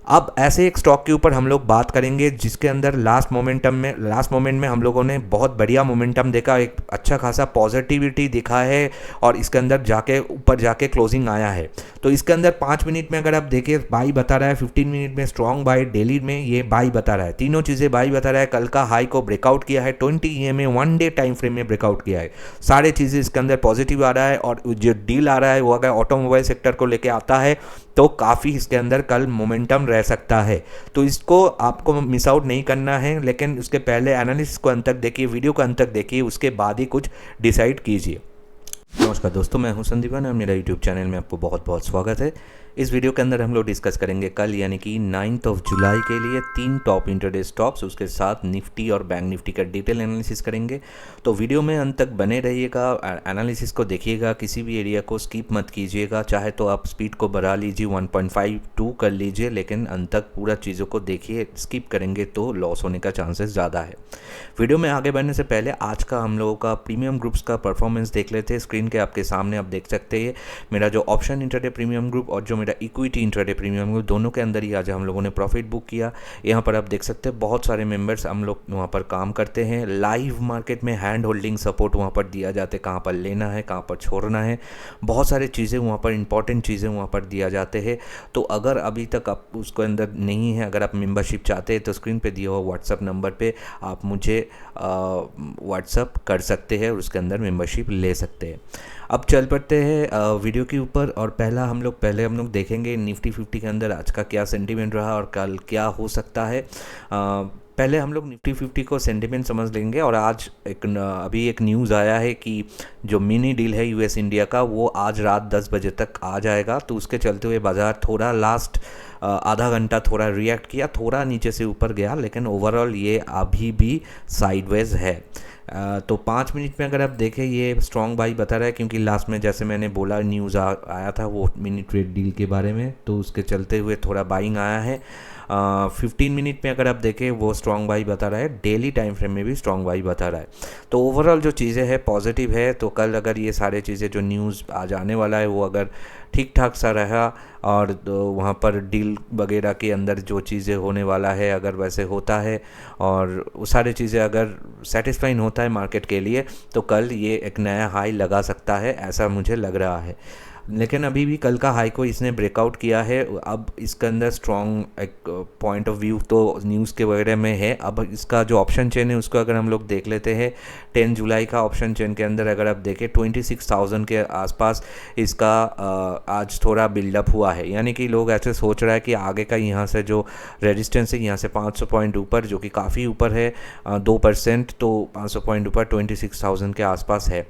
अब ऐसे एक स्टॉक के ऊपर हम लोग बात करेंगे जिसके अंदर लास्ट मोमेंट में हम लोगों ने बहुत बढ़िया मोमेंटम देखा, एक अच्छा खासा पॉजिटिविटी दिखा है और इसके अंदर जाके ऊपर जाके क्लोजिंग आया है। तो इसके अंदर 5 मिनट में अगर आप देखिए बाई बता रहा है, 15 मिनट में स्ट्रॉन्ग बाई, डेली में ये बाई बता रहा है, तीनों चीज़ें बाई बता रहा है। कल का हाई को ब्रेकआउट किया है, 20 EMA 1 डे टाइम फ्रेम में ब्रेकआउट किया है। सारे चीज़ें इसके अंदर पॉजिटिव आ रहा है और जो डील आ रहा है वो अगर ऑटोमोबाइल सेक्टर को लेके आता है तो काफ़ी इसके अंदर कल मोमेंटम रह सकता है। तो इसको आपको मिस आउट नहीं करना है, लेकिन उसके पहले एनालिसिस को अंत तक देखिए, वीडियो को अंत तक देखिए, उसके बाद ही कुछ डिसाइड कीजिए। नमस्कार दोस्तों, मैं हूं संदीपन और मेरा यूट्यूब चैनल में आपको बहुत बहुत स्वागत है। इस वीडियो के अंदर हम लोग डिस्कस करेंगे कल यानी कि 9 जुलाई के लिए 3 टॉप इंटरडे स्टॉक्स, उसके साथ निफ्टी और बैंक निफ्टी का डिटेल एनालिसिस करेंगे। तो वीडियो में अंत तक बने रहिएगा, एनालिसिस को देखिएगा, किसी भी एरिया को स्किप मत कीजिएगा। चाहे तो आप स्पीड को बढ़ा लीजिए, 1.52 कर लीजिए, लेकिन अंत तक पूरा चीज़ों को देखिए। स्किप करेंगे तो लॉस होने का चांसेस ज़्यादा है। वीडियो में आगे बढ़ने से पहले आज का हम लोगों का प्रीमियम ग्रुप्स का परफॉर्मेंस देख लेते हैं। स्क्रीन के आपके सामने आप देख सकते हैं मेरा जो ऑप्शन इंटरडे प्रीमियम ग्रुप और जो मेरा इक्विटी इंटरडे प्रीमियम ग्रुप, दोनों के अंदर ही आज हम लोगों ने प्रॉफिट बुक किया। यहाँ पर आप देख सकते हैं बहुत सारे मेंबर्स हम लोग वहाँ पर काम करते हैं। लाइव मार्केट में हैंड होल्डिंग सपोर्ट वहाँ पर दिया जाता है, कहाँ पर लेना है, कहाँ पर छोड़ना है, बहुत सारी चीज़ें वहाँ पर, इंपॉर्टेंट चीज़ें वहाँ पर दिया जाते हैं। तो अगर अभी तक आप उसके अंदर नहीं है, अगर आप मेंबरशिप चाहते हैं तो स्क्रीन पे दिया हुआ व्हाट्सअप नंबर पे आप मुझे व्हाट्सअप कर सकते हैं और उसके अंदर मेंबरशिप ले सकते हैं। अब चल पड़ते हैं वीडियो के ऊपर और पहले हम लोग देखेंगे निफ्टी 50 के अंदर आज का क्या सेंटीमेंट रहा और कल क्या हो सकता है। पहले हम लोग निफ्टी 50 को सेंटीमेंट समझ लेंगे। और आज अभी एक न्यूज़ आया है कि जो मिनी डील है यूएस इंडिया का, वो आज रात 10 बजे तक आ जाएगा। तो उसके चलते हुए बाज़ार थोड़ा लास्ट आधा घंटा थोड़ा रिएक्ट किया, थोड़ा नीचे से ऊपर गया, लेकिन ओवरऑल ये अभी भी साइडवेज है। तो 5 मिनट में अगर आप देखें ये स्ट्रॉन्ग बाई बता रहा है, क्योंकि लास्ट में जैसे मैंने बोला न्यूज़ आया था वो मिनी ट्रेड डील के बारे में, तो उसके चलते हुए थोड़ा बाइंग आया है। 15 मिनट में अगर आप देखें वो स्ट्रॉन्ग बाई बता रहा है, डेली टाइम फ्रेम में भी स्ट्रॉन्ग बाई बता रहा है। तो ओवरऑल जो चीज़ें हैं पॉजिटिव है। तो कल अगर ये सारे चीज़ें जो न्यूज़ आज आने वाला है वो अगर ठीक ठाक सा रहा और वहाँ पर डील वगैरह के अंदर जो चीज़ें होने वाला है अगर वैसे होता है और वो सारी चीज़ें अगर सेटिस्फाइंग होता है मार्केट के लिए, तो कल ये एक नया हाई लगा सकता है, ऐसा मुझे लग रहा है। लेकिन अभी भी कल का हाई को इसने ब्रेकआउट किया है। अब इसके अंदर स्ट्रॉन्ग एक पॉइंट ऑफ व्यू तो न्यूज़ के वगैरह में है। अब इसका जो ऑप्शन चेन है उसको अगर हम लोग देख लेते हैं, 10 जुलाई का ऑप्शन चेन के अंदर अगर आप देखें 26,000 के आसपास इसका आज थोड़ा बिल्डअप हुआ है। यानी कि लोग ऐसे सोच रहा है कि आगे का यहाँ से जो रेजिस्टेंस है यहाँ से 500 पॉइंट ऊपर, जो कि काफ़ी ऊपर है 2%, तो 500 पॉइंट ऊपर 26,000 के आसपास है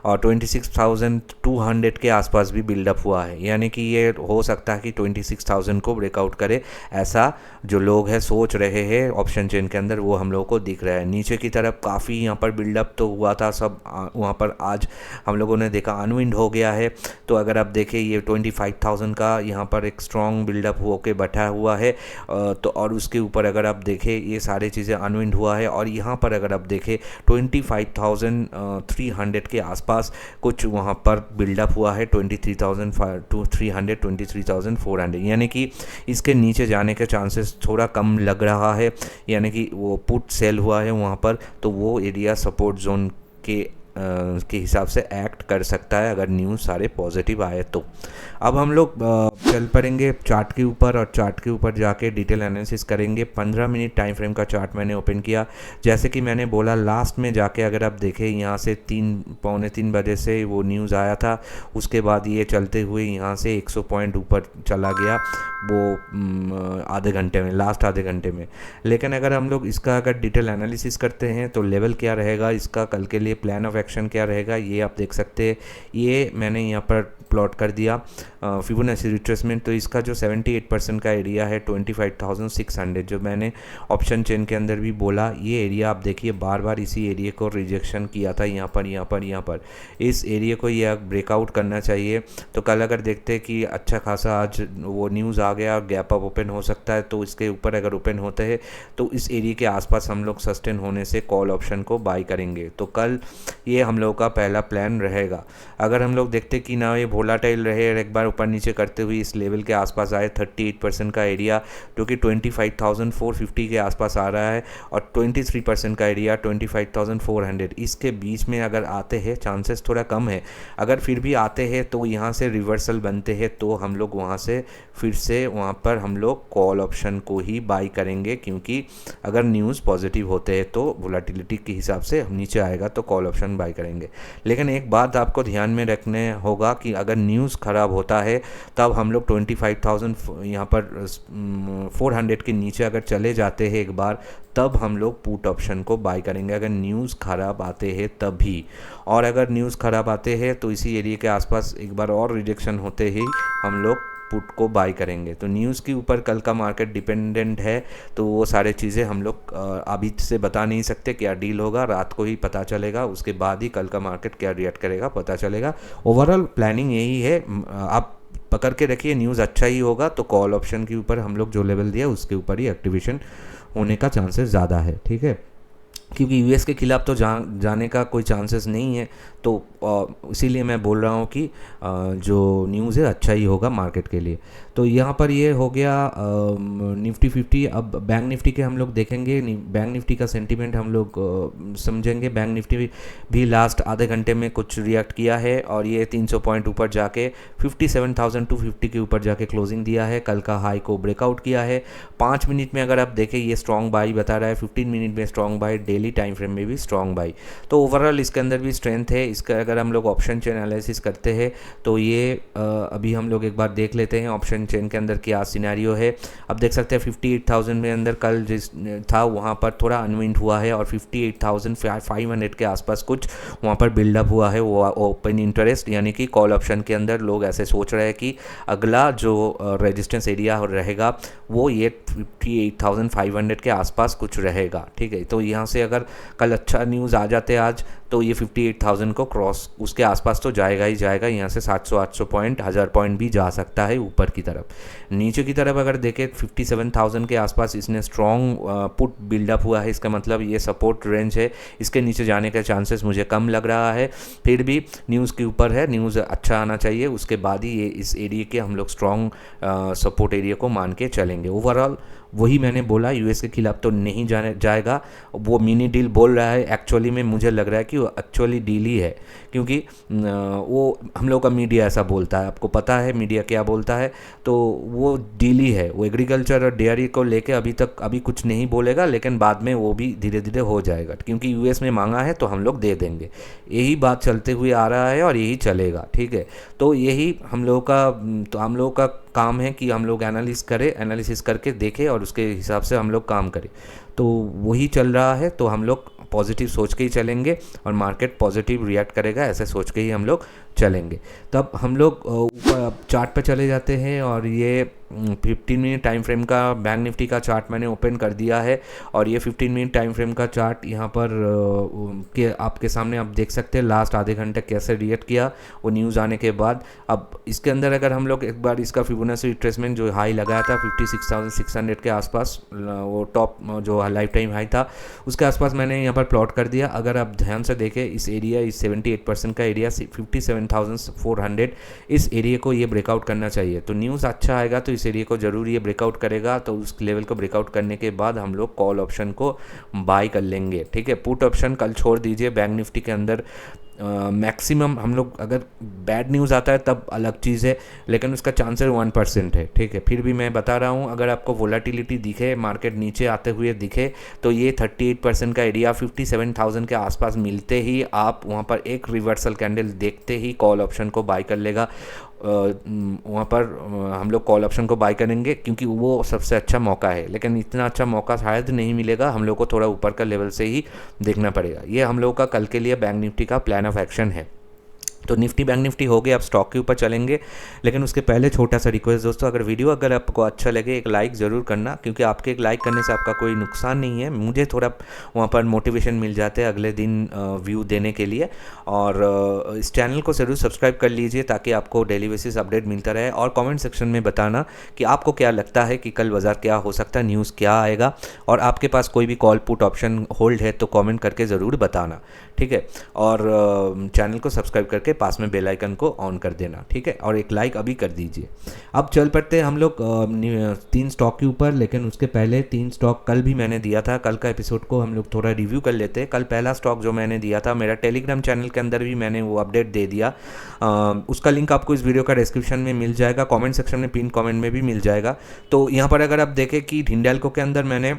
और 26,200 के आसपास भी बिल्डअप हुआ है। यानी कि ये हो सकता है कि 26,000 को ब्रेकआउट करे, ऐसा जो लोग हैं सोच रहे हैं ऑप्शन चेन के अंदर, वो हम लोगों को दिख रहा है। नीचे की तरफ काफ़ी यहाँ पर बिल्डअप तो हुआ था सब, वहाँ पर आज हम लोगों ने देखा अनविंड हो गया है। तो अगर आप देखें ये 25,000 का यहाँ पर एक स्ट्रॉन्ग बिल्डअप हो के बैठा हुआ है। तो और उसके ऊपर अगर आप देखें ये सारी चीज़ें अनविंड हुआ है और यहाँ पर अगर आप देखें 25,300 के आसपास कुछ वहाँ पर बिल्डअप हुआ है, 23,300 23,400, यानी कि इसके नीचे जाने के चांसेस थोड़ा कम लग रहा है। यानी कि वो पुट सेल हुआ है वहाँ पर, तो वो एरिया सपोर्ट जोन के हिसाब से एक्ट कर सकता है अगर न्यूज़ सारे पॉजिटिव आए तो। अब हम लोग चल पड़ेंगे चार्ट के ऊपर और चार्ट के ऊपर जाके डिटेल एनालिसिस करेंगे। 15 मिनट टाइम फ्रेम का चार्ट मैंने ओपन किया। जैसे कि मैंने बोला लास्ट में जाके अगर आप देखें यहाँ से 3 बजे से वो न्यूज़ आया था, उसके बाद ये चलते हुए यहाँ से 100 पॉइंट ऊपर चला गया वो आधे घंटे में, लास्ट आधे घंटे में। लेकिन अगर हम लोग इसका अगर डिटेल एनालिसिस करते हैं तो लेवल क्या रहेगा इसका, कल के लिए प्लान ऑफ एक्शन क्या रहेगा, ये आप देख सकते हैं। ये मैंने यहाँ पर प्लॉट कर दिया फिबोनाची रिट्रेसमेंट। तो इसका जो 78% का एरिया है 25,600, जो मैंने ऑप्शन चेन के अंदर भी बोला, ये एरिया आप देखिए बार बार इसी एरिया को रिजेक्शन किया था, यहाँ पर इस एरिया को ये ब्रेकआउट करना चाहिए। तो कल अगर देखते हैं कि अच्छा खासा आज वो न्यूज़ आ गया, गैप अप ओपन हो सकता है, तो इसके ऊपर अगर ओपन होते हैं तो इस एरिया के आसपास हम लोग सस्टेन होने से कॉल ऑप्शन को बाई करेंगे। तो कल ये हम लोग का पहला प्लान रहेगा। अगर हम लोग देखते कि ना ये वोलाटाइल रहे और एक बार ऊपर नीचे करते हुए इस लेवल के आसपास आए 38% का एरिया जो कि 25,450 के आसपास आ रहा है, और 23% का एरिया 25,400, इसके बीच में अगर आते हैं, चांसेस थोड़ा कम है, अगर फिर भी आते हैं तो यहाँ से रिवर्सल बनते हैं तो हम लोग वहाँ से फिर से वहाँ पर हम लोग कॉल ऑप्शन को ही बाई करेंगे, क्योंकि अगर न्यूज़ पॉजिटिव होते हैं तो वोलेटिलिटी के हिसाब से हम नीचे आएगा तो कॉल ऑप्शन बाई करेंगे। लेकिन एक बात आपको ध्यान में रखने होगा कि अगर न्यूज़ ख़राब होता है तब हम लोग 25,000 यहाँ पर 400 के नीचे अगर चले जाते हैं एक बार, तब हम लोग पुट ऑप्शन को बाय करेंगे, अगर न्यूज़ ख़राब आते हैं तभी। और अगर न्यूज़ ख़राब आते हैं तो इसी एरिया के आसपास एक बार और रिजेक्शन होते ही हम लोग पुट को बाय करेंगे। तो न्यूज़ के ऊपर कल का मार्केट डिपेंडेंट है, तो वो सारे चीज़ें हम लोग अभी से बता नहीं सकते क्या डील होगा, रात को ही पता चलेगा, उसके बाद ही कल का मार्केट क्या रिएक्ट करेगा पता चलेगा। ओवरऑल प्लानिंग यही है, आप पकड़ के रखिए, न्यूज़ अच्छा ही होगा तो कॉल ऑप्शन के ऊपर हम लोग जो लेवल दिया उसके ऊपर ही एक्टिवेशन होने का चांसेस ज़्यादा है, ठीक है, क्योंकि यूएस के खिलाफ तो जाने का कोई चांसेस नहीं है। तो इसीलिए मैं बोल रहा हूँ कि जो न्यूज़ है अच्छा ही होगा मार्केट के लिए। तो यहाँ पर ये हो गया निफ्टी 50। अब बैंक निफ्टी के हम लोग देखेंगे, बैंक निफ्टी का सेंटीमेंट हम लोग समझेंगे। बैंक निफ्टी भी लास्ट आधे घंटे में कुछ रिएक्ट किया है और ये 300 पॉइंट ऊपर जाके 57,250 के ऊपर जाके क्लोजिंग दिया है, कल का हाई को ब्रेकआउट किया है। 5 मिनट में अगर आप देखें ये स्ट्रॉन्ग बाई बता रहा है, 15 मिनट में strong by, daily time frame में भी स्ट्रॉन्ग बाई। तो ओवरऑल इसके अंदर भी स्ट्रेंथ है। इसका अगर हम लोग ऑप्शन चेन एनालिसिस करते हैं तो ये अभी हम लोग एक बार देख लेते हैं ऑप्शन चेन के अंदर क्या सिनेरियो है। अब देख सकते हैं 58,000 में अंदर कल जिस था वहाँ पर थोड़ा अनविंड हुआ है और 58,500 के आसपास कुछ वहाँ पर बिल्डअप हुआ है। वो ओपन इंटरेस्ट यानी कि कॉल ऑप्शन के अंदर लोग ऐसे सोच रहे हैं कि अगला जो रेजिस्टेंस एरिया रहेगा वो ये 58,500 के आसपास कुछ रहेगा, ठीक है। तो यहाँ से अगर कल अच्छा न्यूज़ आ जाते आज तो ये 58,000 को क्रॉस उसके आसपास तो जाएगा ही जाएगा। यहाँ से 700-800 पॉइंट 1000 पॉइंट भी जा सकता है ऊपर की तरफ। नीचे की तरफ अगर देखें 57,000 के आसपास इसने स्ट्रॉन्ग पुट बिल्डअप हुआ है, इसका मतलब ये सपोर्ट रेंज है, इसके नीचे जाने के चांसेस मुझे कम लग रहा है। फिर भी न्यूज़ के ऊपर है, न्यूज़ अच्छा आना चाहिए, उसके बाद ही ये इस एरिया के हम लोग स्ट्रॉन्ग सपोर्ट एरिया को मान के चलेंगे। ओवरऑल वही मैंने बोला, यूएस के खिलाफ तो नहीं जाएगा। वो मिनी डील बोल रहा है, एक्चुअली में मुझे लग रहा है कि वो एक्चुअली डील ही है, क्योंकि वो हम लोग का मीडिया ऐसा बोलता है, आपको पता है मीडिया क्या बोलता है, तो वो डील ही है। वो एग्रीकल्चर और डेयरी को लेके अभी कुछ नहीं बोलेगा, लेकिन बाद में वो भी धीरे धीरे हो जाएगा, क्योंकि यूएस में मांगा है तो हम लोग दे देंगे। यही बात चलते हुए आ रहा है और यही चलेगा, ठीक है। तो यही हम लोग का काम है कि हम लोग एनालिसिस करके देखें और उसके हिसाब से हम लोग काम करें। तो वही चल रहा है, तो हम लोग पॉजिटिव सोच के ही चलेंगे और मार्केट पॉजिटिव रिएक्ट करेगा ऐसे सोच के ही हम लोग चलेंगे। तब हम लोग ऊपर चार्ट पे चले जाते हैं और ये 15 मिनट टाइम फ्रेम का बैंक निफ्टी का चार्ट मैंने ओपन कर दिया है और ये 15 मिनट टाइम फ्रेम का चार्ट यहाँ पर आपके सामने आप देख सकते हैं लास्ट आधे घंटे कैसे रिएक्ट किया वो न्यूज़ आने के बाद। अब इसके अंदर अगर हम लोग एक बार इसका फिबोनाची रिट्रेसमेंट जो हाई लगाया था 56,600 के आसपास, वो टॉप जो लाइफ टाइम हाई था उसके आसपास मैंने यहाँ पर प्लॉट कर दिया। अगर आप ध्यान से देखें इस 78% का एरिया 57,400, इस एरिया को ये ब्रेकआउट करना चाहिए। तो न्यूज़ अच्छा आएगा तो इस एरिया को जरूर ये ब्रेकआउट करेगा, तो उस लेवल को ब्रेकआउट करने के बाद हम लोग कॉल ऑप्शन को बाय कर लेंगे, ठीक है। पुट ऑप्शन कल छोड़ दीजिए। बैंक निफ्टी के अंदर मैक्सिमम हम लोग अगर बैड न्यूज़ आता है तब अलग चीज़ है, लेकिन उसका चांसेस 1% है, ठीक है। फिर भी मैं बता रहा हूँ, अगर आपको वोलेटिलिटी दिखे, मार्केट नीचे आते हुए दिखे, तो ये 38% का एरिया 57,000 के आसपास मिलते ही आप वहाँ पर एक रिवर्सल कैंडल देखते ही कॉल ऑप्शन को बाय कर लेगा। वहाँ पर हम लोग कॉल ऑप्शन को बाय करेंगे क्योंकि वो सबसे अच्छा मौका है, लेकिन इतना अच्छा मौका शायद नहीं मिलेगा, हम लोग को थोड़ा ऊपर का लेवल से ही देखना पड़ेगा। ये हम लोग का कल के लिए बैंक निफ्टी का प्लान ऑफ एक्शन है। तो निफ्टी बैंक निफ्टी हो गए, अब स्टॉक के ऊपर चलेंगे, लेकिन उसके पहले छोटा सा रिक्वेस्ट दोस्तों, अगर आपको अच्छा लगे एक लाइक ज़रूर करना, क्योंकि आपके एक लाइक करने से आपका कोई नुकसान नहीं है, मुझे थोड़ा वहाँ पर मोटिवेशन मिल जाता है अगले दिन व्यू देने के लिए। और इस चैनल को ज़रूर सब्सक्राइब कर लीजिए ताकि आपको डेली बेसिस अपडेट मिलता रहे। और कमेंट सेक्शन में बताना कि आपको क्या लगता है कि कल बाज़ार क्या हो सकता है, न्यूज़ क्या आएगा, और आपके पास कोई भी कॉल पुट ऑप्शन होल्ड है तो कमेंट करके ज़रूर बताना, ठीक है। और चैनल को सब्सक्राइब करके पास में बेल आइकन को ऑन कर देना, ठीक है, और एक लाइक अभी कर दीजिए। अब चल पड़ते हैं हम लोग 3 स्टॉक के ऊपर, लेकिन उसके पहले 3 स्टॉक कल भी मैंने दिया था, कल का एपिसोड को हम लोग थोड़ा रिव्यू कर लेते हैं। कल पहला स्टॉक जो मैंने दिया था, मेरा टेलीग्राम चैनल के अंदर भी मैंने वो अपडेट दे दिया, उसका लिंक आपको इस वीडियो का डिस्क्रिप्शन में मिल जाएगा, कमेंट सेक्शन में पिन कमेंट में भी मिल जाएगा। तो यहाँ पर अगर आप देखें कि हिंडाल्को के अंदर मैंने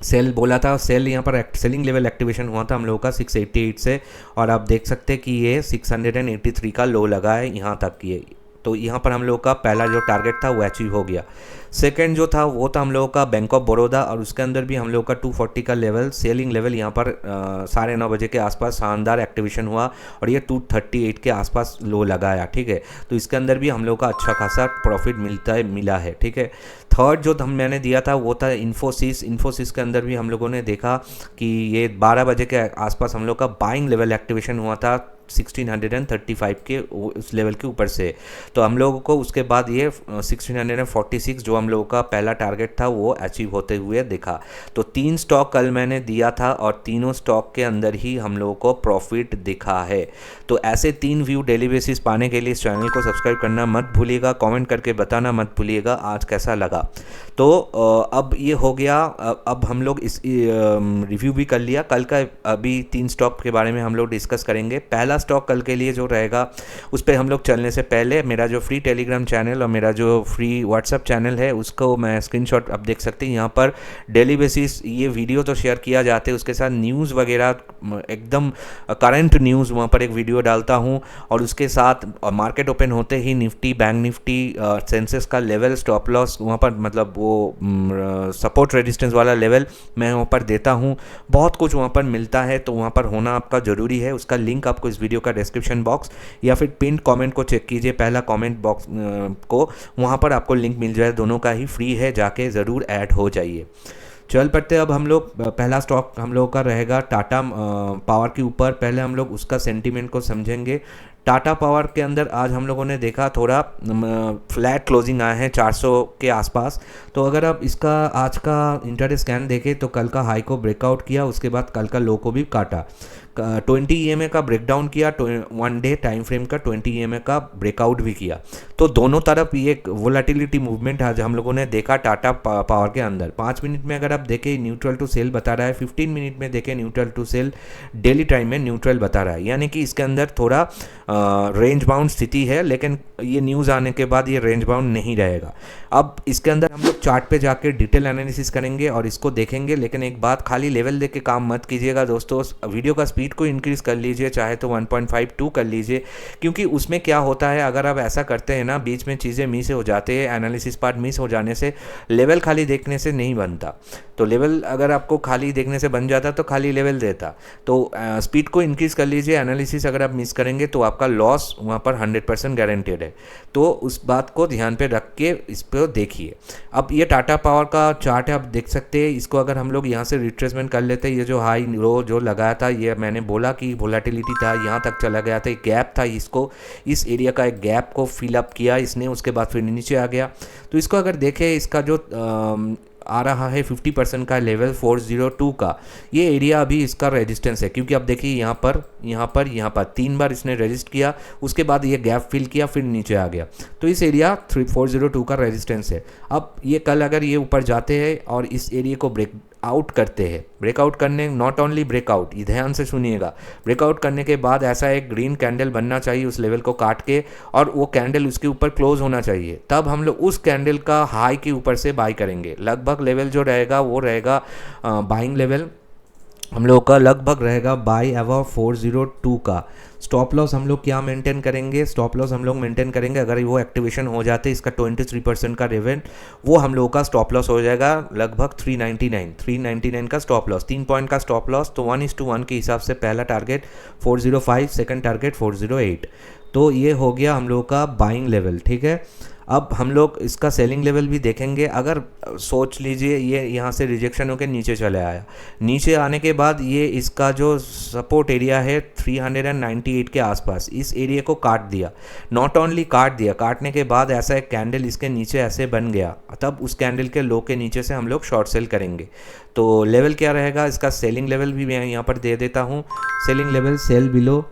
सेल बोला था, सेल यहाँ पर सेलिंग लेवल एक्टिवेशन हुआ था हम लोगों का 688 से, और आप देख सकते हैं कि ये 683 का लो लगा है यहाँ तक ये। तो यहाँ पर हम लोगों का पहला जो टारगेट था वो अचीव हो गया। सेकंड जो था वो था हम लोगों का बैंक ऑफ बड़ौदा, और उसके अंदर भी हम लोगों का 240 का लेवल सेलिंग लेवल यहाँ पर 9:30 बजे के आसपास शानदार एक्टिवेशन हुआ और ये 238 के आसपास लो लगाया, ठीक है। तो इसके अंदर भी हम लोगों का अच्छा खासा प्रॉफिट मिला है, ठीक है। थर्ड जो मैंने दिया था वो था इन्फोसिस के अंदर भी हम लोगों ने देखा कि ये 12 बजे के आसपास हम लोग का बाइंग लेवल एक्टिवेशन हुआ था 1635 के उस लेवल के ऊपर से। तो हम लोगों को उसके बाद ये 1646 जो हम लोगों का पहला टारगेट था वो अचीव होते हुए दिखा। तो 3 स्टॉक कल मैंने दिया था और तीनों स्टॉक के अंदर ही हम लोगों को प्रॉफिट दिखा है। तो ऐसे 3 व्यू डेली बेसिस पाने के लिए इस चैनल को सब्सक्राइब करना मत भूलिएगा, कमेंट करके बताना मत भूलिएगा आज कैसा लगा। तो अब ये हो गया, अब हम लोग इस रिव्यू भी कर लिया कल का। अभी 3 स्टॉक के बारे में हम लोग डिस्कस करेंगे। पहला स्टॉक कल के लिए जो रहेगा उस पर हम लोग चलने से पहले मेरा जो फ्री टेलीग्राम चैनल और मेरा जो फ्री व्हाट्सअप चैनल है उसको मैं स्क्रीनशॉट अब देख सकते हैं। यहाँ पर डेली बेसिस ये वीडियो तो शेयर किया जाते हैं, उसके साथ न्यूज़ वगैरह एकदम करंट न्यूज़ वहाँ पर एक वीडियो डालता हूँ, और उसके साथ मार्केट ओपन होते ही निफ्टी, बैंक निफ्टी, सेंसेक्स का लेवल, स्टॉप लॉस वहाँ पर मतलब वो सपोर्ट रेजिस्टेंस वाला लेवल मैं वहाँ पर देता हूँ। बहुत कुछ वहाँ पर मिलता है, तो वहाँ पर होना आपका ज़रूरी है। उसका लिंक आपको इस वीडियो का डिस्क्रिप्शन बॉक्स या फिर पिन कमेंट को चेक कीजिए, पहला कमेंट बॉक्स को, वहाँ पर आपको लिंक मिल जाए, दोनों का ही फ्री है, जाके ज़रूर ऐड हो जाइए। चल पड़ते अब हम लोग पहला स्टॉक हम लोगों का रहेगा टाटा पावर के ऊपर। पहले हम लोग उसका सेंटीमेंट को समझेंगे। टाटा पावर के अंदर आज हम लोगों ने देखा थोड़ा फ्लैट क्लोजिंग आए हैं 400 के आसपास। तो अगर आप इसका आज का इंटरडे स्कैन देखें तो कल का हाई को ब्रेकआउट किया, उसके बाद कल का लो को भी काटा, 20 EMA का ब्रेकडाउन किया, 1 डे टाइम फ्रेम का 20 EMA का ब्रेकआउट भी किया। तो दोनों तरफ ये एक वोलेटिलिटी मूवमेंट आज हम लोगों ने देखा टाटा पावर के अंदर। 5 मिनट में अगर आप देखें न्यूट्रल टू सेल बता रहा है, 15 मिनट में देखें neutral to sell, daily time में न्यूट्रल बता रहा है, यानी कि इसके अंदर थोड़ा रेंज बाउंड स्थिति है, लेकिन ये न्यूज़ आने के बाद ये रेंज बाउंड नहीं रहेगा। अब इसके अंदर हम लोग चार्ट पे जाके डिटेल एनालिसिस करेंगे और इसको देखेंगे, लेकिन एक बात, खाली लेवल देख के काम मत कीजिएगा दोस्तों। वीडियो का स्पीड को इंक्रीज कर लीजिए, चाहे तो 1.52 कर लीजिए, क्योंकि उसमें क्या होता है अगर आप ऐसा करते हैं ना, बीच में चीज़ें मिस हो जाते हैं, एनालिसिस पार्ट मिस हो जाने से लेवल खाली देखने से नहीं बनता। तो लेवल अगर आपको खाली देखने से बन जाता तो खाली लेवल देता। तो स्पीड को इंक्रीज कर लीजिए, एनालिसिस अगर आप मिस करेंगे तो आपका लॉस वहाँ पर 100% गारंटेड है। तो उस बात को ध्यान पे रख के इस पर देखिए। अब ये टाटा पावर का चार्ट है, आप देख सकते हैं। इसको अगर हम लोग यहाँ से रिट्रेसमेंट कर लेते हैं, ये जो हाई लो जो लगाया था, ये मैंने बोला कि वोलेटिलिटी था, यहाँ तक चला गया था, एक गैप था, इसको इस एरिया का एक गैप को फिल अप किया इसने, उसके बाद फिर नीचे आ गया। तो इसको अगर देखें, इसका जो आ रहा है 50% का लेवल 402 का, ये एरिया अभी इसका रेजिस्टेंस है, क्योंकि आप देखिए यहाँ पर 3 बार इसने रेजिस्ट किया, उसके बाद ये गैप फिल किया, फिर नीचे आ गया। तो इस एरिया 402 का रेजिस्टेंस है। अब ये कल अगर ये ऊपर जाते हैं और इस एरिया को ब्रेकआउट करते हैं, ब्रेकआउट करने, नॉट ओनली ब्रेकआउट, ये ध्यान से सुनिएगा, ब्रेकआउट करने के बाद ऐसा एक ग्रीन कैंडल बनना चाहिए उस लेवल को काट के, और वो कैंडल उसके ऊपर क्लोज होना चाहिए, तब हम लोग उस कैंडल का हाई के ऊपर से बाई करेंगे। लगभग लेवल जो रहेगा वो रहेगा बाइंग लेवल हम लोग का लगभग रहेगा बाई अबव 402 का। स्टॉप लॉस हम लोग क्या मेंटेन करेंगे, स्टॉप लॉस हम लोग मेंटेन करेंगे, अगर वो एक्टिवेशन हो जाते इसका 23% का रेवेंट, वो हम लोगों का स्टॉप लॉस हो जाएगा लगभग 399 का स्टॉप लॉस, 3 पॉइंट का स्टॉप लॉस। तो 1:1 के हिसाब से पहला टारगेट 405, सेकंड टारगेट 408। तो ये हो गया हम लोगों का बाइंग लेवल, ठीक है। अब हम लोग इसका सेलिंग लेवल भी देखेंगे। अगर सोच लीजिए ये यहाँ से रिजेक्शन होकर नीचे चले आया, नीचे आने के बाद ये इसका जो सपोर्ट एरिया है 398 के आसपास, इस एरिया को काट दिया, नॉट ओनली काट दिया, काटने के बाद ऐसा एक कैंडल इसके नीचे ऐसे बन गया, तब उस कैंडल के लो के नीचे से हम लोग शॉर्ट सेल करेंगे। तो लेवल क्या रहेगा इसका, सेलिंग लेवल भी मैं यहाँ पर दे देता हूँ। Selling level cell below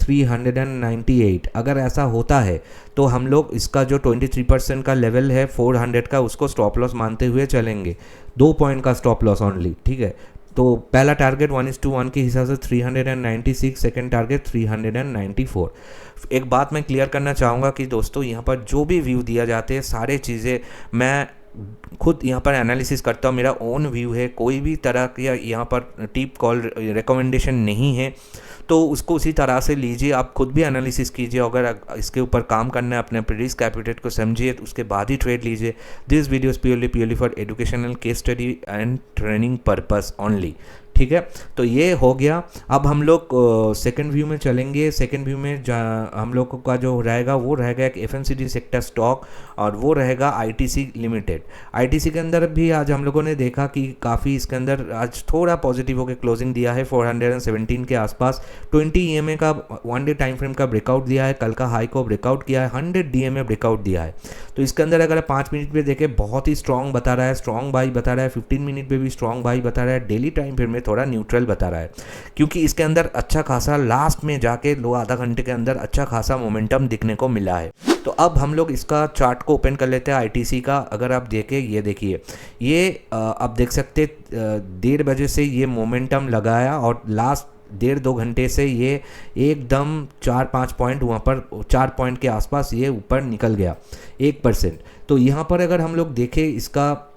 398। अगर ऐसा होता है तो हम लोग इसका जो 23% का लेवल है 400 का, उसको स्टॉप लॉस मानते हुए चलेंगे। 2 पॉइंट का स्टॉप लॉस ओनली, ठीक है। तो पहला टारगेट 1:1 के हिसाब से 396, सेकेंड टारगेट 394। एक बात मैं क्लियर करना चाहूँगा कि दोस्तों यहाँ पर जो भी व्यू दिया जाते हैं सारे चीज़ें मैं खुद यहाँ पर एनालिसिस करता हूँ, मेरा ओन व्यू है, कोई भी तरह का यहाँ पर टिप कॉल रिकमेंडेशन नहीं है। तो उसको उसी तरह से लीजिए, आप खुद भी एनालिसिस कीजिए, अगर इसके ऊपर काम करना है अपने रिस्क कैपिटल को समझिए तो उसके बाद ही ट्रेड लीजिए। This video is purely for educational case study and training purpose only, ठीक है। तो ये हो गया। अब हम लोग सेकंड व्यू में चलेंगे। सेकंड व्यू में हम लोग का जो रहेगा वो रहेगा एक एफएमसीजी सेक्टर स्टॉक, और वो रहेगा आईटीसी लिमिटेड। आईटीसी के अंदर भी आज हम लोगों ने देखा कि काफ़ी इसके अंदर आज थोड़ा पॉजिटिव होकर क्लोजिंग दिया है 417 के आसपास। 20 ईएमए का 1 डे टाइम फ्रेम का ब्रेकआउट दिया है, कल का हाई को ब्रेकआउट किया है, 100 डीएमए ब्रेकआउट दिया है। तो इसके अंदर अगर 5 मिनट पे देखें बहुत ही स्ट्रॉन्ग बता रहा है, स्ट्रॉन्ग बाई बता रहा है, 15 मिनट पे भी स्ट्रॉन्ग बाई बता रहा है, डेली टाइम फ्रेम में थोड़ा न्यूट्रल बता रहा है, क्योंकि इसके अंदर अच्छा खासा लास्ट में जाके आधा घंटे के अंदर अच्छा खासा मोमेंटम दिखने को मिला है। तो अब हम लोग इसका चार्ट को ओपन कर लेते हैं आईटीसी का। अगर आप देखें, ये देखिए, ये आप देख सकते 1:30 बजे से ये मोमेंटम लगाया और लास्ट 1.5-2 घंटे से ये एकदम 4-5 पॉइंट वहाँ पर 4 पॉइंट के आसपास ये ऊपर निकल गया 1%। तो यहाँ पर अगर हम लोग देखें इसका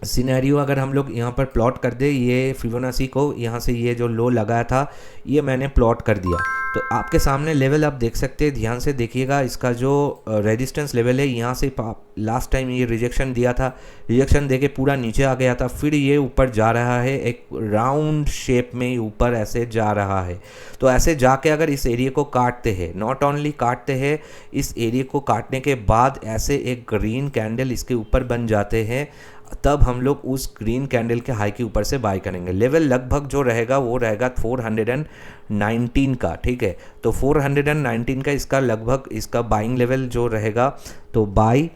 सिनेरियो, अगर हम लोग यहाँ पर प्लॉट कर दे, ये फिबोनाची को यहाँ से ये जो लो लगाया था ये मैंने प्लॉट कर दिया, तो आपके सामने लेवल आप देख सकते हैं। ध्यान से देखिएगा, इसका जो रेजिस्टेंस लेवल है यहाँ से लास्ट टाइम ये रिजेक्शन दिया था, रिजेक्शन देके पूरा नीचे आ गया था, फिर ये ऊपर जा रहा है, एक राउंड शेप में ऊपर ऐसे जा रहा है। तो ऐसे जाके अगर इस एरिया को काटते हैं, नॉट ओनली काटते हैं, इस एरिया को काटने के बाद ऐसे एक ग्रीन कैंडल इसके ऊपर बन जाते हैं, तब हम लोग उस ग्रीन कैंडल के हाई के ऊपर से बाय करेंगे। लेवल लगभग जो रहेगा वो रहेगा 419 का, ठीक है। तो 419 का इसका लगभग इसका बाइंग लेवल जो रहेगा, तो बाय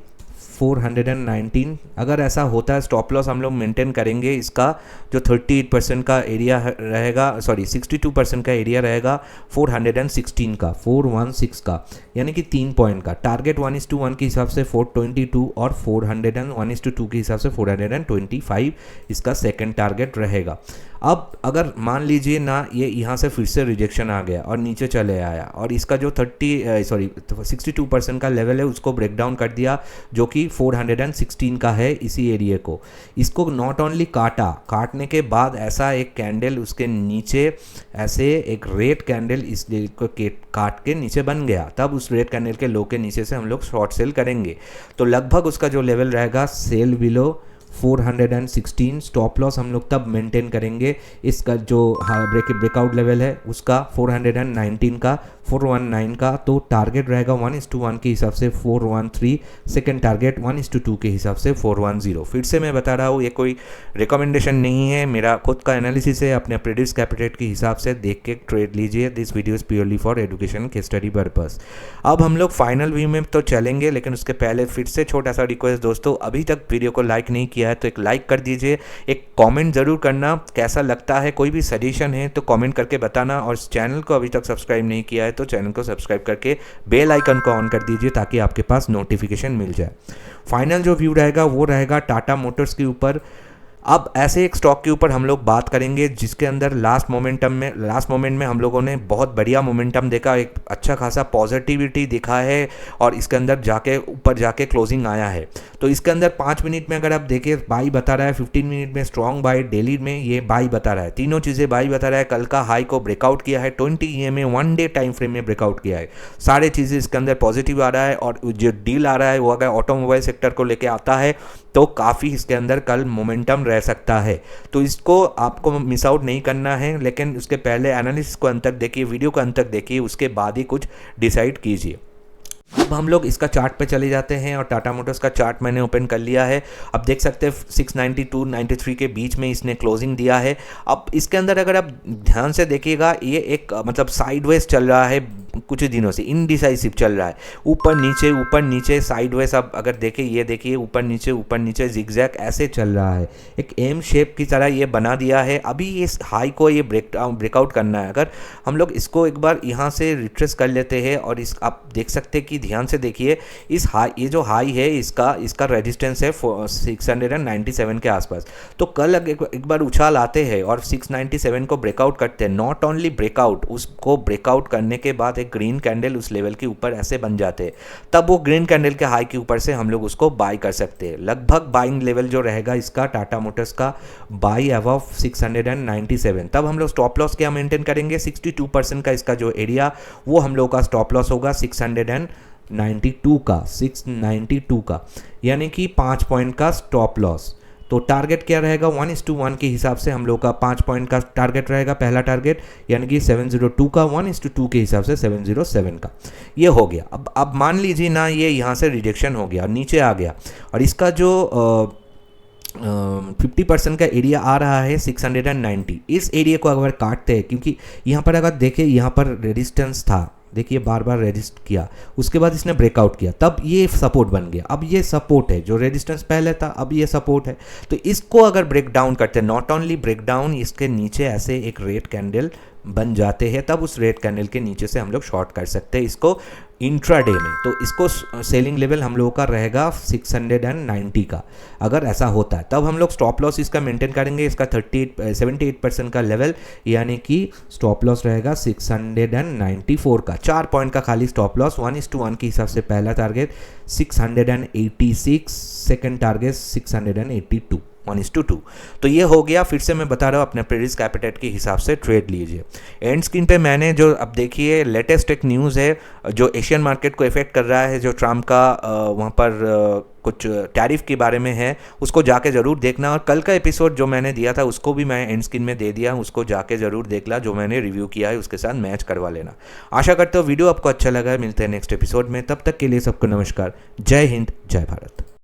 419। अगर ऐसा होता है स्टॉप लॉस हम लोग मेंटेन करेंगे, इसका जो 38% का एरिया रहेगा, सॉरी 62% का एरिया रहेगा 416 का, 416 का, यानी कि 3 पॉइंट का। टारगेट 1:1 के हिसाब से 422 और 1:2 के हिसाब से 425 इसका सेकंड टारगेट रहेगा। अब अगर मान लीजिए ना ये यहाँ से फिर से रिजेक्शन आ गया और नीचे चले आया और इसका जो 62% का लेवल है उसको ब्रेक डाउन कर दिया, जो कि 416 का है इसी एरिया को, इसको नॉट ओनली काटने के बाद ऐसा एक कैंडल उसके नीचे, ऐसे एक रेड कैंडल इस को काट के नीचे बन गया, तब उस रेड कैंडल के लो के नीचे से हम लोग शॉर्ट सेल करेंगे। तो लगभग उसका जो लेवल रहेगा सेल बिलो 416, स्टॉप लॉस हम लोग तब मेंटेन करेंगे इसका जो ब्रेकआउट लेवल है उसका 419 का, 419 का। तो टारगेट रहेगा 1:1 के हिसाब से 413, सेकेंड टारगेट 1:2 के हिसाब से 410। फिर से मैं बता रहा हूँ, ये कोई रिकमेंडेशन नहीं है, मेरा खुद का एनालिसिस है, अपने प्रेडिक्स कैपिटल के हिसाब से देख के ट्रेड लीजिए। This video is purely for education के स्टडी पर्पस। अब हम लोग फाइनल व्यू में तो चलेंगे, लेकिन उसके पहले फिर से छोटा सा रिक्वेस्ट दोस्तों, अभी तक वीडियो को लाइक नहीं किया है तो एक लाइक कर दीजिए, एक कमेंट ज़रूर करना कैसा लगता है, कोई भी सजेशन है तो कमेंट करके बताना, और इस चैनल को अभी तक सब्सक्राइब नहीं किया है तो चैनल को सब्सक्राइब करके बेल आइकन को ऑन कर दीजिए ताकि आपके पास नोटिफिकेशन मिल जाए। फाइनल जो व्यू रहेगा वो रहेगा टाटा मोटर्स के ऊपर। अब ऐसे एक स्टॉक के ऊपर हम लोग बात करेंगे जिसके अंदर लास्ट मोमेंट में हम लोगों ने बहुत बढ़िया मोमेंटम देखा, एक अच्छा खासा पॉजिटिविटी दिखा है और इसके अंदर जाके ऊपर जाके क्लोजिंग आया है। तो इसके अंदर 5 मिनट में अगर आप देखें बाई बता रहा है, 15 मिनट में स्ट्रॉन्ग बाई, डेली में ये बाई बता रहा है, तीनों चीज़ें बाई बता रहा है। कल का हाई को ब्रेकआउट किया है, 20 ईएमए 1 डे टाइम फ्रेम में ब्रेकआउट किया है, सारे चीज़ें इसके अंदर पॉजिटिव आ रहा है। और जो डील आ रहा है वो अगर ऑटोमोबाइल सेक्टर को लेके आता है तो काफ़ी इसके अंदर कल मोमेंटम रह सकता है। तो इसको आपको मिस आउट नहीं करना है, लेकिन उसके पहले एनालिसिस को अंत तक देखिए, वीडियो को अंत तक देखिए, उसके बाद ही कुछ डिसाइड कीजिए। अब हम लोग इसका चार्ट पे चले जाते हैं और टाटा मोटर्स का चार्ट मैंने ओपन कर लिया है। अब देख सकते हैं 692 93 के बीच में इसने क्लोजिंग दिया है। अब इसके अंदर अगर आप ध्यान से देखिएगा, ये एक मतलब साइडवेज चल रहा है, कुछ दिनों से इनडिसाइसिव चल रहा है, ऊपर नीचे साइडवेज। अब अगर देखें, ये देखिए ऊपर नीचे जिगजैग ऐसे चल रहा है, एक एम शेप की तरह ये बना दिया है। अभी इस हाई को ये ब्रेकआउट करना है। अगर हम लोग इसको एक बार यहाँ से रिट्रेस कर लेते हैं और इस आप देख सकते हैं कि ध्यान से देखिए, इस हाई, ये जो हाई है इसका रेजिस्टेंस है 697 के आसपास। तो कल एक बार उछाल आते हैं और 697 को ब्रेकआउट करते हैं, नॉट ओनली ब्रेकआउट, उसको ब्रेकआउट करने के बाद एक ग्रीन कैंडल उस लेवल के ऊपर ऐसे बन जाते हैं, तब वो ग्रीन कैंडल के हाई के ऊपर से हम लोग उसको बाय कर सकते हैं। लगभग बाइंग लेवल जो रहेगा इसका टाटा मोटर्स का बाई अबव 697। तब हम लोग स्टॉप लॉस क्या मेंटेन करेंगे, 62% का इसका जो एरिया, वो हम लोग का स्टॉप लॉस होगा 692 का, यानी कि 5 पॉइंट का स्टॉप लॉस। तो टारगेट क्या रहेगा, 1:1 के हिसाब से हम लोग का 5 पॉइंट का टारगेट रहेगा, पहला टारगेट, यानी कि 702 का 1:2 के हिसाब से 707 का। ये हो गया। अब मान लीजिए ना, ये यहाँ से रिजेक्शन हो गया, नीचे आ गया, और इसका जो 50% का एरिया आ रहा है 690। इस एरिया को अगर काटते हैं, क्योंकि यहाँ पर अगर देखें, यहाँ पर रेजिस्टेंस था, देखिए बार बार रेजिस्ट किया, उसके बाद इसने ब्रेकआउट किया, तब ये सपोर्ट बन गया। अब ये सपोर्ट है, जो रेजिस्टेंस पहले था अब ये सपोर्ट है। तो इसको अगर ब्रेक डाउन करते हैं, नॉट ओनली ब्रेक डाउन, इसके नीचे ऐसे एक रेड कैंडल बन जाते हैं, तब उस रेड कैंडल के नीचे से हम लोग शॉर्ट कर सकते हैं इसको इंट्राडे में। तो इसको सेलिंग लेवल हम लोगों का रहेगा 690 का। अगर ऐसा होता है तब हम लोग स्टॉप लॉस इसका मेंटेन करेंगे, इसका 78% का लेवल, यानी कि स्टॉप लॉस रहेगा 694 का, 4 पॉइंट का खाली स्टॉप लॉस। 1:1 के हिसाब से पहला टारगेट 686, सेकेंड टारगेट 682, 1:2। तो ये हो गया। फिर से मैं बता रहा हूँ, अपने प्रीवियस कैपिटल के हिसाब से ट्रेड लीजिए। एंड स्क्रीन पे मैंने जो, अब देखिए लेटेस्ट एक न्यूज़ है जो एशियन मार्केट को इफेक्ट कर रहा है, जो ट्रम्प का वहाँ पर कुछ टैरिफ के बारे में है, उसको जाके ज़रूर देखना। और कल का एपिसोड जो मैंने दिया था उसको भी मैं एंड स्क्रीन में दे दिया, उसको जाके ज़रूर देखना, जो मैंने रिव्यू किया है उसके साथ मैच करवा लेना। आशा करते हो वीडियो आपको अच्छा लगा है। मिलते हैं नेक्स्ट एपिसोड में, तब तक के लिए सबको नमस्कार। जय हिंद, जय भारत।